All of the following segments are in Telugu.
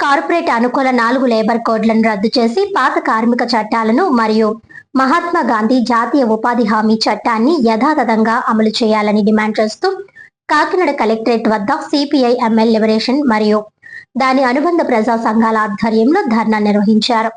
కార్పొరేట్ అనుకూల 4 లేబర్ కోడ్లను రద్దు చేసి పాత కార్మిక చట్టాలను మరియు మహాత్మా గాంధీ జాతీయ ఉపాధి హామీ చట్టాన్ని యథాతథంగా అమలు చేయాలని డిమాండ్ చేస్తూ కాకినాడ కలెక్టరేట్ వద్ద సిపిఐ ఎంఎల్ లిబరేషన్ మరియు దాని అనుబంధ ప్రజా సంఘాల ఆధ్వర్యంలో ధర్నా నిర్వహించారు.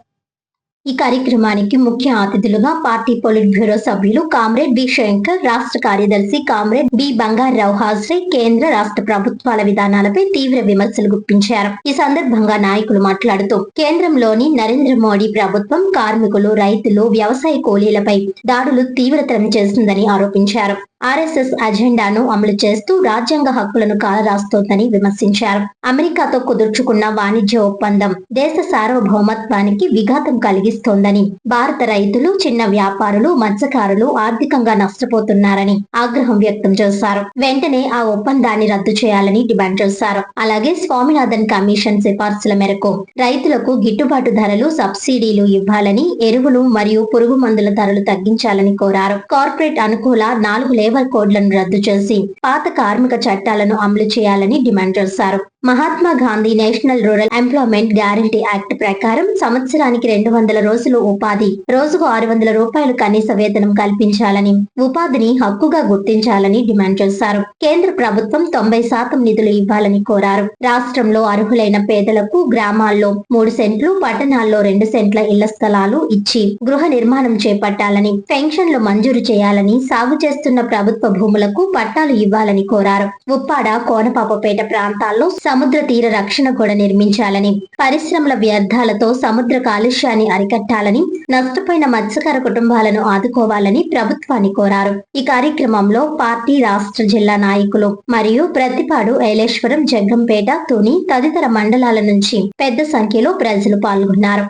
ఈ కార్యక్రమానికి ముఖ్య అతిథులుగా పార్టీ పొలిట్ బ్యూరో సభ్యులు కామ్రేడ్ బి శంకర్, రాష్ట్ర కార్యదర్శి కామ్రేడ్ బి బంగారావు హాజరై కేంద్ర రాష్ట్ర ప్రభుత్వాల విధానాలపై తీవ్ర విమర్శలు గుప్పించారు. ఈ సందర్భంగా నాయకులు మాట్లాడుతూ కేంద్రంలోని నరేంద్ర మోడీ ప్రభుత్వం కార్మికులు, రైతులు, వ్యవసాయ కూలీలపై దాడులు తీవ్రతరం చేస్తుందని ఆరోపించారు. ఆర్ఎస్ఎస్ అజెండాను అమలు చేస్తూ రాజ్యాంగ హక్కులను కాలరాస్తోందని విమర్శించారు. అమెరికాతో కుదుర్చుకున్న వాణిజ్య ఒప్పందం దేశ సార్వభౌమత్వానికి విఘాతం కలిగిస్తోందని, భారత రైతులు, చిన్న వ్యాపారులు, మత్స్యకారులు ఆర్థికంగా నష్టపోతున్నారని ఆగ్రహం వ్యక్తం చేశారు. వెంటనే ఆ ఒప్పందాన్ని రద్దు చేయాలని డిమాండ్ చేశారు. అలాగే స్వామినాథన్ కమిషన్ సిఫార్సుల మేరకు రైతులకు గిట్టుబాటు ధరలు, సబ్సిడీలు ఇవ్వాలని, ఎరువులు మరియు పురుగు మందుల ధరలు తగ్గించాలని కోరారు. కార్పొరేట్ అనుకూల 4 లేబర్ కోడ్లను రద్దు చేసి పాత కార్మిక చట్టాలను అమలు చేయాలని డిమాండ్ చేశారు. Mahatma Gandhi national rural employment guarantee act ప్రకారం సంవత్సరానికి 200 రోజులు ఉపాధి, రోజుకు 600 రూపాయలు కనీస వేతనం కల్పించాలని, ఉపాధిని హక్కుగా గుర్తించాలని డిమాండ్ చేశారు. కేంద్ర ప్రభుత్వం 90% నిధులు ఇవ్వాలని కోరారు. రాష్ట్రంలో అర్హులైన పేదలకు గ్రామాల్లో 3 సెంట్లు, పట్టణాల్లో 2 సెంట్ల ఇళ్ల స్థలాలు ఇచ్చి గృహ నిర్మాణం చేపట్టాలని, పెన్షన్లు మంజూరు చేయాలని, సాగు చేస్తున్న ప్రభుత్వ భూములకు పట్టాలు ఇవ్వాలని కోరారు. ఉప్పాడ, కోనపాపపేట ప్రాంతాల్లో సముద్ర తీర రక్షణ గోడ నిర్మించాలని, పరిశ్రమల వ్యర్థాలతో సముద్ర కాలుష్యాన్ని అరికట్టాలని, నష్టపోయిన మత్స్యకార కుటుంబాలను ఆదుకోవాలని ప్రభుత్వాన్ని కోరారు. ఈ కార్యక్రమంలో పార్టీ రాష్ట్ర జిల్లా నాయకులు మరియు ప్రతిపాడు, ఐలేశ్వరం, జగ్గంపేట, తుని తదితర మండలాల నుంచి పెద్ద సంఖ్యలో ప్రజలు పాల్గొన్నారు.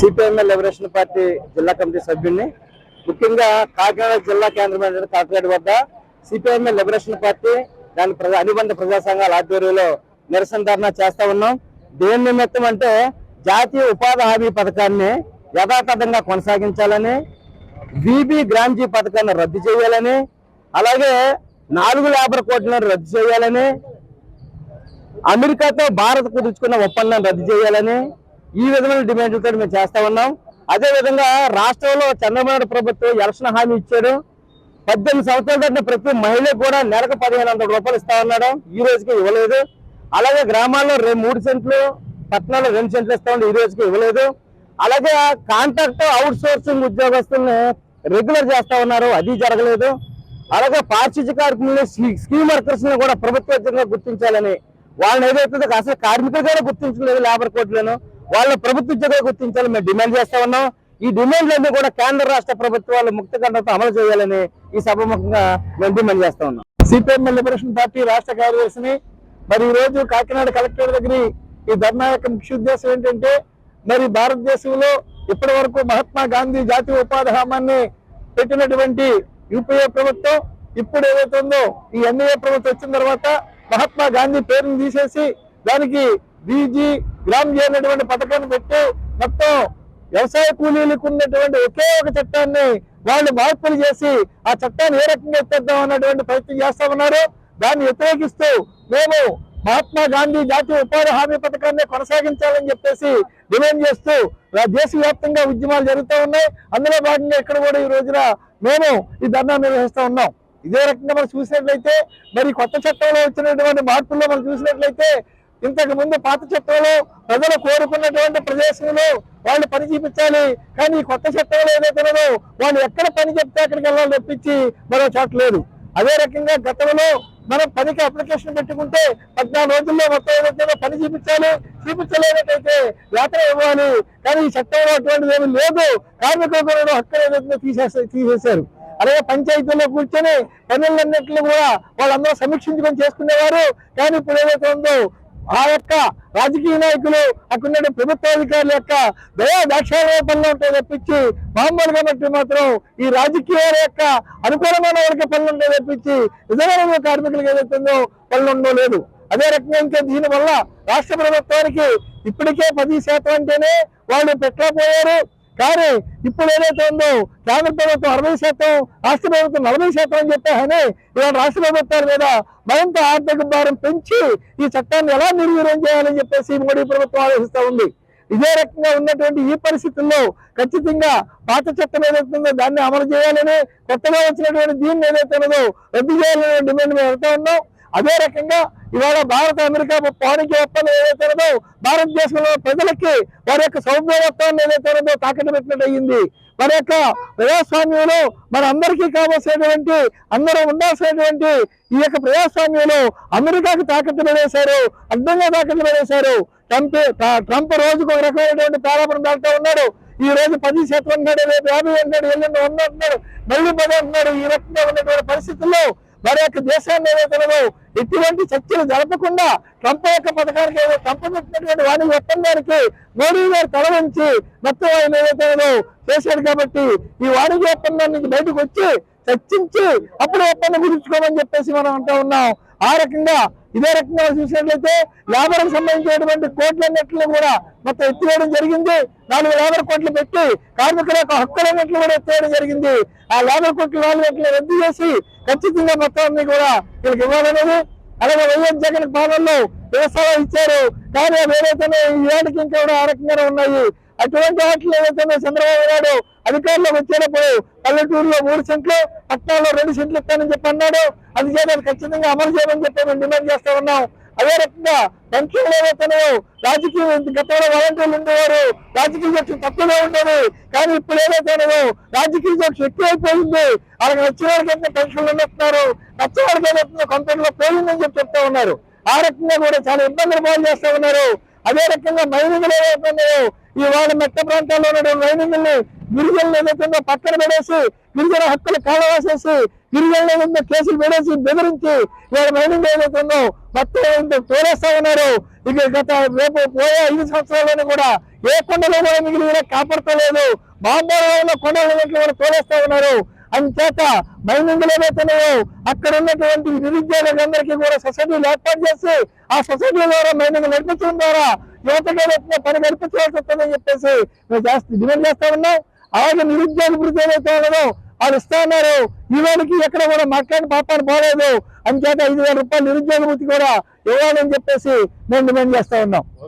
సిపిఎంఎల్ లిబరేషన్ పార్టీ జిల్లా కమిటీ సభ్యుడిని, ముఖ్యంగా కాకినాడ జిల్లా కేంద్రమైన కాకినాడ వద్ద సిపిఎంఎల్ లిబరేషన్ పార్టీ దాని అనుబంధ ప్రజా సంఘాల ఆధ్వర్యంలో నిరసన ధర్నా చేస్తా ఉన్నాం. దేని నిమిత్తం అంటే జాతీయ ఉపాధి హామీ పథకాన్ని యథాతథంగా కొనసాగించాలని, విబి గ్రాంజీ పథకాన్ని రద్దు చేయాలని, అలాగే 4 లేబర్ కోడ్లను రద్దు చేయాలని, అమెరికాతో భారత్ కుదుర్చుకున్న ఒప్పందాన్ని రద్దు చేయాలని ఈ విధమైన డిమాండ్లతో మేము చేస్తా ఉన్నాం. అదే విధంగా రాష్ట్రంలో చంద్రబాబు ప్రభుత్వం ఎలక్షన్ హామీ ఇచ్చాడు. 18 సంవత్సరాల దాటిన ప్రతి మహిళకు కూడా నెలకు 1500 రూపాయలు ఇస్తా ఉన్నాడు. ఈ రోజుకి ఇవ్వలేదు. అలాగే గ్రామాల్లో 3 సెంట్లు, పట్టణాల్లో 2 సెంట్లు ఇస్తా ఉండే, ఈ రోజుకి ఇవ్వలేదు. అలాగే కాంట్రాక్ట్ అవుట్ సోర్సింగ్ ఉద్యోగస్తుల్ని రెగ్యులర్ చేస్తా ఉన్నారు, అది జరగలేదు. అలాగే పారిశుద్ధ్య కార్మికుల్ని, స్కీమ్ వర్కర్స్ ని కూడా ప్రభుత్వంగా గుర్తించాలని, వాళ్ళని ఏదైతే అసలు కార్మికులుగా గుర్తించలేదు లేబర్ కోడ్లను, వాళ్ళ ప్రభుత్వ ఉద్యోగాలు గుర్తించాలని మేము డిమాండ్ చేస్తా ఉన్నాం. ఈ డిమాండ్లన్నీ కూడా కేంద్ర రాష్ట్ర ప్రభుత్వాలు ముక్తకంఠంతో అమలు చేయాలని ఈ సభాముఖంగా మేము డిమాండ్ చేస్తా ఉన్నాం. సిపిఎంఎల్ లిబరేషన్ పార్టీ రాష్ట్ర కార్యదర్శిని మరి ఈ రోజు కాకినాడ కలెక్టర్ దగ్గర ఈ ధర్నా యొక్క ముఖ్య ఉద్దేశం ఏంటంటే, మరి భారతదేశంలో ఇప్పటి వరకు మహాత్మా గాంధీ జాతీయ ఉపాధి హామీని పెట్టినటువంటి యూపీఏ ప్రభుత్వం ఇప్పుడు ఏదైతే ఉందో ఈ ఎన్డీఏ ప్రభుత్వం వచ్చిన తర్వాత మహాత్మా గాంధీ పేరును తీసేసి దానికి బీజీ గ్రామ్జీ అనేటువంటి పథకాన్ని పెట్టి మొత్తం వ్యవసాయ కూలీలకు ఉన్నటువంటి ఒకే ఒక చట్టాన్ని వాళ్ళు మార్పులు చేసి ఆ చట్టాన్ని ఏ రకంగా ఎత్తేద్దాం అన్నటువంటి ప్రయత్నం చేస్తా ఉన్నారు. దాన్ని వ్యతిరేకిస్తూ మేము మహాత్మా గాంధీ జాతీయ ఉపాధి హామీ పథకాన్ని కొనసాగించాలని చెప్పేసి డిమాండ్ చేస్తూ దేశవ్యాప్తంగా ఉద్యమాలు జరుగుతూ ఉన్నాయి. అందులో భాగంగా ఇక్కడ కూడా ఈ రోజున మేము ఈ ధర్నా నిర్వహిస్తూ ఉన్నాం. ఇదే రకంగా మనం చూసినట్లయితే మరి కొత్త చట్టంలో వచ్చినటువంటి మార్పుల్లో మనం చూసినట్లయితే ఇంతకు ముందు పాత చట్టంలో ప్రజలు కోరుకున్నటువంటి ప్రదేశంలో వాళ్ళు పని చూపించాలి, కానీ కొత్త చట్టంలో ఏదైతే ఉన్నదో వాళ్ళు ఎక్కడ పని చెప్తే అక్కడికి వెళ్ళాలి తప్పించి మరో చోట లేదు. అదే రకంగా గతంలో మనం పనికి అప్లికేషన్ పెట్టుకుంటే 14 రోజుల్లో మొత్తం ఏదైతే పని చూపించలేనట్టయితే వేతనం ఇవ్వాలి, కానీ ఈ చట్టంలో అటువంటిది ఏమీ లేదు. కార్మికులకు హక్కులు ఏదైతే తీసేశారు. అలాగే పంచాయతీల్లో కూర్చొని పనులన్నింటినీ కూడా వాళ్ళందరూ సమీక్షించుకొని చేసుకునేవారు. కానీ ఇప్పుడు ఏదైతే ఉందో ఆ యొక్క రాజకీయ నాయకులు, అక్కడ ప్రభుత్వాధికారుల యొక్క దయా దాక్షాయ పనులు ఉంటాయి తప్పించి మామూలుగా బట్టి మాత్రం ఈ రాజకీయాల యొక్క అనుకూలమైన వాళ్ళకి పనులు ఉంటాయి తప్పించి నిజమైన కార్మికులకు ఏదైతుందో పనులు ఉండో లేదు. అదే రకంగా ఇంకా దీనివల్ల రాష్ట్ర ప్రభుత్వానికి ఇప్పటికే 10% అంటేనే వాళ్ళు పెట్టలేకపోయారు. కానీ ఇప్పుడు ఏదైతే ఉందో కేంద్ర ప్రభుత్వం 60%, రాష్ట్ర ప్రభుత్వం 40% అని చెప్పారని ఇవాళ రాష్ట్ర ప్రభుత్వాల మీద మరింత ఆర్థిక భారం పెంచి ఈ చట్టాన్ని ఎలా నిర్వీర్యం చేయాలని చెప్పేసి మోడీ ప్రభుత్వం ఆలోచిస్తూ ఉంది. ఇదే రకంగా ఉన్నటువంటి ఈ పరిస్థితుల్లో ఖచ్చితంగా పాత చట్టం ఏదైతుందో దాన్ని అమలు చేయాలని, కొత్తగా వచ్చినటువంటి దీన్ని ఏదైతే ఉన్నదో రద్దు చేయాలనే డిమాండ్ మేము వెళ్తా ఉన్నాం. అదే రకంగా ఇవాళ భారత అమెరికా వాణిజ్య ఒప్పందం ఏదైతే ఉన్నదో భారతదేశంలో ప్రజలకి వారి యొక్క సౌభ్యత్వాన్ని ఏదైతే ఉన్నదో తాకట్టు పెట్టినట్టు అయ్యింది. మన యొక్క ప్రజాస్వామ్యంలో మన అందరికీ కావాల్సినటువంటి, అందరూ ఉండాల్సినటువంటి ఈ యొక్క ప్రజాస్వామ్యంలో అమెరికాకి తాకట్టు పడేశారు, అడ్డంగా తాకట్టు పడేశారు. ట్రంప్ రోజుకు ఒక రకమైనటువంటి పేరాపరం దాంట్లో ఉన్నాడు. ఈ రోజు 10% అన్నాడు, రేపు 50 అన్నాడు, ఎల్లుండి 100 అంటున్నాడు, మళ్ళీ 10 అంటున్నాడు. ఈ రకంగా ఉన్నటువంటి పరిస్థితుల్లో మరి యొక్క దేశాన్ని ఏదైతే ఎటువంటి చర్చలు జరపకుండా ట్రంప్ యొక్క పథకానికి ట్రంప్ పెట్టినటువంటి వాణిజ్య ఒప్పందానికి మోడీ గారు తల వంచి మొత్తం ఆయన ఏదైతే చేశాడు. కాబట్టి ఈ వాణిజ్య ఒప్పందం నుంచి బయటకు వచ్చి చర్చించి అప్పుడు ఒప్పందం గురించుకోమని చెప్పేసి మనం అంటూ ఉన్నాం. ఆ రకంగా ఇదే రకంగా చూసినట్లయితే లేబర్కి సంబంధించినటువంటి కోట్లన్నింటినీ కూడా మొత్తం ఎత్తివేయడం జరిగింది. 4 లేబర్ కోట్లు పెట్టి కార్మికుల యొక్క హక్కులన్నింటినీ కూడా ఎత్తివేయడం జరిగింది. ఆ లేబర్ కోట్లు 4 రద్దు చేసి ఖచ్చితంగా మొత్తం అన్ని కూడా వీళ్ళకి ఇవ్వాలనేది. అలాగే వైఎస్ జగన్ పాలనలో వ్యవసాయం ఇచ్చారు, కానీ అవి ఏదైతే ఈ ఏడాదికి ఇంకా కూడా ఆ రకంగానే ఉన్నాయి. అటువంటి వాటిలో ఏదైతే చంద్రబాబు నాయుడు అధికారంలోకి వచ్చేటప్పుడు పల్లెటూరులో 3 సెంట్లు, పట్టణాల్లో 2 సెంట్లు ఇస్తానని చెప్పి అన్నాడు. అది చేయడానికి ఖచ్చితంగా అమలు చేయమని చెప్పి మేము డిమాండ్ చేస్తా ఉన్నాం. అదే రకంగా పెన్షన్లు ఏవైతున్నాయో రాజకీయ గతంలో వాలంటీర్లు ఉండేవారు, రాజకీయ జోక్యం తక్కువగా ఉండేది. కానీ ఇప్పుడు ఏదైతే రాజకీయ జోక్యం ఎక్కువైపోయింది. వాళ్ళకి వచ్చిన వాళ్ళకి పెన్షన్లు ఉన్నట్టున్నారు, నచ్చిన వాళ్ళకి ఏదైతుందో కంపెనీలో పోయిందని చెప్పి చెప్తా ఉన్నారు. ఆ రకంగా కూడా చాలా ఇబ్బందులు పాలు చేస్తా ఉన్నారు. అదే రకంగా మైనింగ్లు ఏవైతున్నాయో ఇవాళ మెట్ట ప్రాంతాల్లో ఉన్నటువంటి మైనింగ్ని గిరిజనులు ఏదైతుందో పక్కన పడేసి, గిరిజన హక్కులు కాలవాసేసి, గిరిజనులు ఏదైతే కేసులు పెడేసి బెదిరించి ఇవాళ మైనింగ్ ఏదైతుందో మొత్తం తోలేస్తా ఉన్నారు. ఇక రేపు పోయే 5 సంవత్సరాల్లోనే కూడా ఏ కొండలో కూడా మిగిలిన కాపాడతలేదు. బాంబోలో కొండలన్నింటినీ కూడా తోలేస్తా ఉన్నారు. అందుచేత మైనింగ్లు ఏవైతున్నాయో అక్కడ ఉన్నటువంటి నిరుద్యోగులందరికీ కూడా సొసైటీలు ఏర్పాటు చేసి ఆ సొసైటీ ద్వారా మైనింగ్ నడిపించడం ద్వారా యువతకి ఏదైతే పని నడిపించవలసి వస్తుందని చెప్పేసి మేము డిమాండ్ చేస్తా ఉన్నాం. అలాగే నిరుద్యోగ వృత్తి ఏదైతే ఉన్నదో వాళ్ళు ఇస్తా ఉన్నారు. ఈ వేళకి ఎక్కడ కూడా మాట్లాడిన పాపాన్ని పోలేదు. అందుచేత 5,000 రూపాయలు నిరుద్యోగ వృత్తి కూడా ఇవ్వాలని చెప్పేసి మేము డిమాండ్ చేస్తా ఉన్నాం.